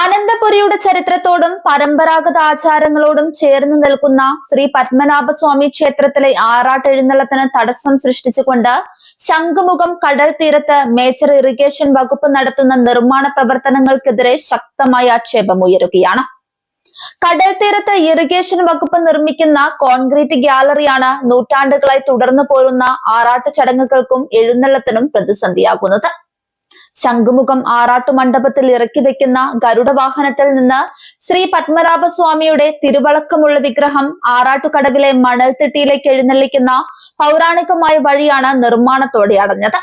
അനന്തപുരിയുടെ ചരിത്രത്തോടും പരമ്പരാഗത ആചാരങ്ങളോടും ചേർന്ന് നിൽക്കുന്ന ശ്രീ പത്മനാഭസ്വാമി ക്ഷേത്രത്തിലെ ആറാട്ട് എഴുന്നള്ളത്തിന് തടസ്സം സൃഷ്ടിച്ചുകൊണ്ട് ശംഖുമുഖം കടൽ തീരത്ത് മേജർ ഇറിഗേഷൻ വകുപ്പ് നടത്തുന്ന നിർമ്മാണ പ്രവർത്തനങ്ങൾക്കെതിരെ ശക്തമായ ആക്ഷേപമുയരുകയാണ്. കടൽ തീരത്ത് ഇറിഗേഷൻ വകുപ്പ് നിർമ്മിക്കുന്ന കോൺക്രീറ്റ് ഗ്യാലറിയാണ് നൂറ്റാണ്ടുകളായി തുടർന്നു പോരുന്ന ആറാട്ട് ചടങ്ങുകൾക്കും എഴുന്നള്ളത്തിനും പ്രതിസന്ധിയാകുന്നത്. ശംഖുമുഖം ആറാട്ടു മണ്ഡപത്തിൽ ഇറക്കി വെക്കുന്ന ഗരുഡ വാഹനത്തിൽ നിന്ന് ശ്രീ പത്മനാഭസ്വാമിയുടെ തിരുവളക്കമുള്ള വിഗ്രഹം ആറാട്ടുകടവിലെ മണൽത്തിട്ടിയിലേക്ക് എഴുന്നള്ളിക്കുന്ന പൗരാണികമായ വഴിയാണ് നിർമ്മാണത്തോടെ അടഞ്ഞത്.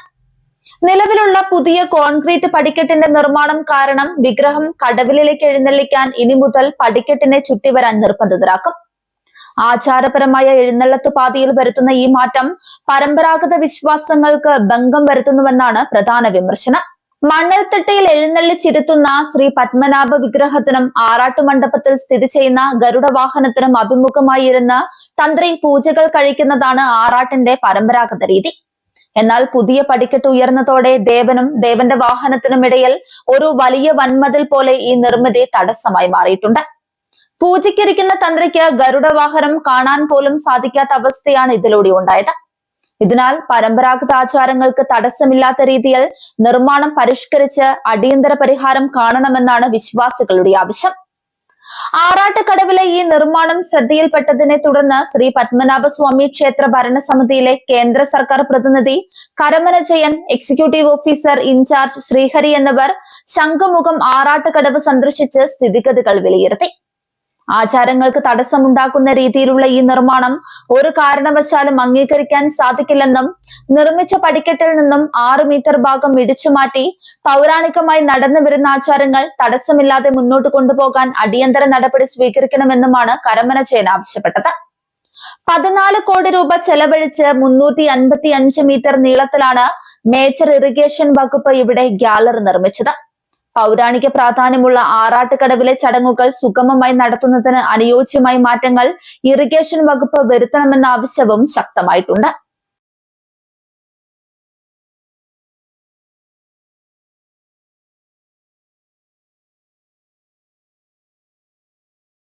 നിലവിലുള്ള പുതിയ കോൺക്രീറ്റ് പടിക്കെട്ടിന്റെ നിർമ്മാണം കാരണം വിഗ്രഹം കടവിലേക്ക് എഴുന്നള്ളിക്കാൻ ഇനി മുതൽ പടിക്കെട്ടിനെ ചുറ്റിവരാൻ നിർബന്ധിതരാക്കും. ആചാരപരമായ എഴുന്നള്ളത്തു പാതയിൽ വരുത്തുന്ന ഈ മാറ്റം പരമ്പരാഗത വിശ്വാസങ്ങൾക്ക് ഭംഗം വരുത്തുന്നുവെന്നാണ് പ്രധാന വിമർശനം. മണ്ണൽത്തിട്ടയിൽ എഴുന്നള്ളിച്ചിരുത്തുന്ന ശ്രീ പത്മനാഭ വിഗ്രഹത്തിനും ആറാട്ടുമണ്ഡപത്തിൽ സ്ഥിതി ചെയ്യുന്ന ഗരുഡ വാഹനത്തിനും അഭിമുഖമായി ഇരുന്ന് തന്ത്രി പൂജകൾ കഴിക്കുന്നതാണ് ആറാട്ടിന്റെ പരമ്പരാഗത രീതി. എന്നാൽ പുതിയ പടിക്കെട്ട് ഉയർന്നതോടെ ദേവനും ദേവന്റെ വാഹനത്തിനും ഇടയിൽ ഒരു വലിയ വൻമതിൽ പോലെ ഈ നിർമ്മിതി തടസ്സമായി മാറിയിട്ടുണ്ട്. പൂജയ്ക്കിരിക്കുന്ന തന്ത്രിക്ക് ഗരുഡ വാഹനം കാണാൻ പോലും സാധിക്കാത്ത അവസ്ഥയാണ് ഇതിലൂടെ ഉണ്ടായത്. ഇതിനാൽ പരമ്പരാഗത ആചാരങ്ങൾക്ക് തടസ്സമില്ലാത്ത രീതിയിൽ നിർമ്മാണം പരിഷ്കരിച്ച് അടിയന്തര പരിഹാരം കാണണമെന്നാണ് വിശ്വാസികളുടെ ആവശ്യം. ആറാട്ടുകടവിലെ ഈ നിർമ്മാണം ശ്രദ്ധയിൽപ്പെട്ടതിനെ തുടർന്ന് ശ്രീ പത്മനാഭസ്വാമി ക്ഷേത്ര ഭരണസമിതിയിലെ കേന്ദ്ര സർക്കാർ പ്രതിനിധി Karamana Jayan, executive officer incharge Sreehari എന്നിവർ ശംഖുമുഖം ആറാട്ടുകടവ് സന്ദർശിച്ച് സ്ഥിതിഗതികൾ വിലയിരുത്തി. ആചാരങ്ങൾക്ക് തടസ്സമുണ്ടാക്കുന്ന രീതിയിലുള്ള ഈ നിർമ്മാണം ഒരു കാരണവശാലും അംഗീകരിക്കാൻ സാധിക്കില്ലെന്നും നിർമ്മിച്ച പടിക്കെട്ടിൽ നിന്നും 6 മീറ്റർ ഭാഗം ഇടിച്ചുമാറ്റി പൗരാണികമായി നടന്നു വരുന്ന ആചാരങ്ങൾ തടസ്സമില്ലാതെ മുന്നോട്ട് കൊണ്ടുപോകാൻ അടിയന്തര നടപടി സ്വീകരിക്കണമെന്നുമാണ് കരമന ജയൻ ആവശ്യപ്പെട്ടത്. 14 കോടി രൂപ ചെലവഴിച്ച് 355 മീറ്റർ നീളത്തിലാണ് മേജർ ഇറിഗേഷൻ വകുപ്പ് ഇവിടെ ഗ്യാലറി നിർമ്മിച്ചത്. പൗരാണിക പ്രാധാന്യമുള്ള ആറാട്ടുകടവിലെ ചടങ്ങുകൾ സുഗമമായി നടത്തുന്നതിന് അനുയോജ്യമായ മാറ്റങ്ങൾ ഇറിഗേഷൻ വകുപ്പ് വരുത്തണമെന്ന ആവശ്യവും ശക്തമായിട്ടുണ്ട്.